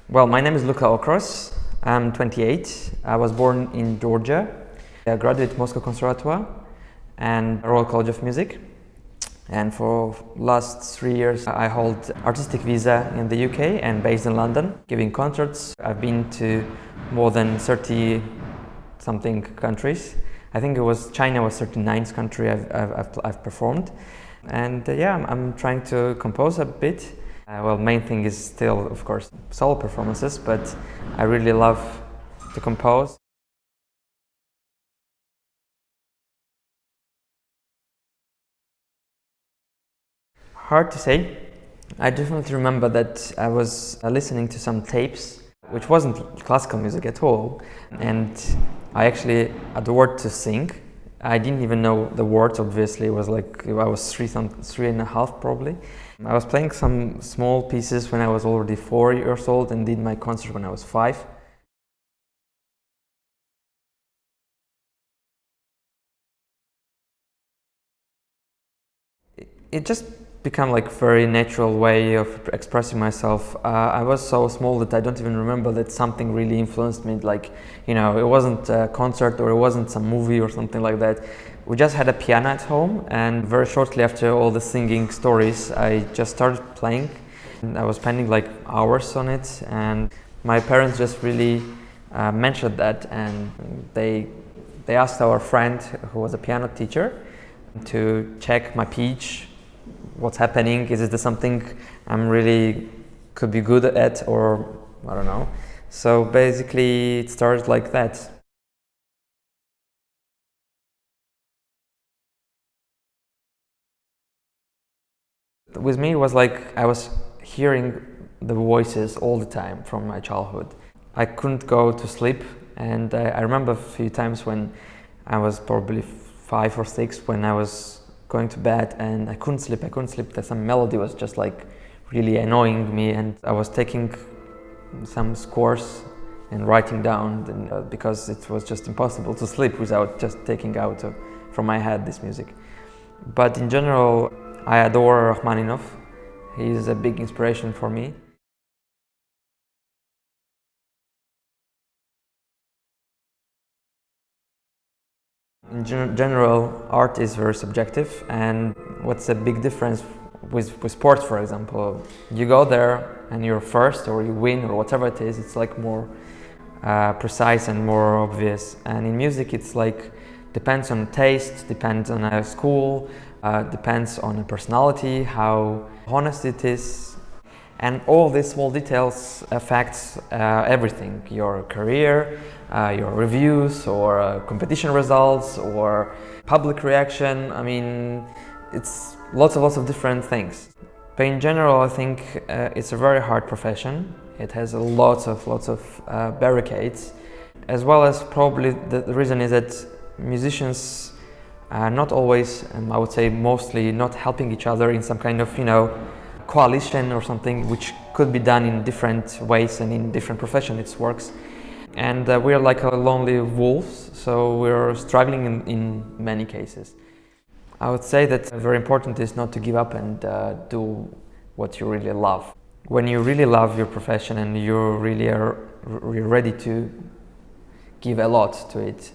Well, my name is Luka Okros. I'm 28. I was born in Georgia. I graduated Moscow Conservatoire and Royal College of Music. And for last 3 years, I hold artistic visa in the UK and based in London, giving concerts. I've been to more than 30 something countries. I think China was 39th country I've performed. And I'm trying to compose a bit. Main thing is still, of course, solo performances, but I really love to compose. Hard to say. I definitely remember that I was listening to some tapes, which wasn't classical music at all, and I actually adored to sing. I didn't even know the words, obviously. It was like I was three and a half probably. I was playing some small pieces when I was already 4 years old and did my concert when I was 5. It just became like very natural way of expressing myself. I was so small that I don't even remember that something really influenced me. Like, it wasn't a concert or it wasn't some movie or something like that. We just had a piano at home, and very shortly after all the singing stories, I just started playing. And I was spending like hours on it, and my parents just really mentioned that, and they asked our friend who was a piano teacher to check my pitch. What's happening? Is it something I'm really could be good at, or I don't know. So basically it started like that. With me it was like I was hearing the voices all the time from my childhood. I couldn't go to sleep, and I remember a few times when I was probably 5 or 6 when I was going to bed and I couldn't sleep. Some melody was just like really annoying me, and I was taking some scores and writing down because it was just impossible to sleep without just taking out from my head this music. But in general, I adore Rachmaninoff. He's a big inspiration for me. In general, art is very subjective, and what's the big difference with sports, for example? You go there and you're first, or you win, or whatever it is, it's like more precise and more obvious. And in music, it's like depends on taste, depends on a school, depends on a personality, how honest it is. And all these small details affects everything, your career, your reviews, or competition results, or public reaction. I mean, it's lots of different things. But in general, I think it's a very hard profession. It has lots of barricades, as well as probably the reason is that musicians are not always, and I would say mostly, not helping each other in some kind of, coalition or something, which could be done in different ways and in different professions it works. And we're like a lonely wolves, so we're struggling in many cases. I would say that very important is not to give up and do what you really love. When you really love your profession and you really are ready to give a lot to it,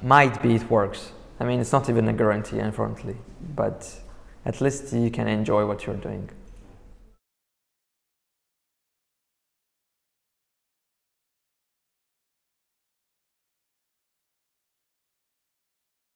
might be it works. I mean, it's not even a guarantee, unfortunately, but at least you can enjoy what you're doing.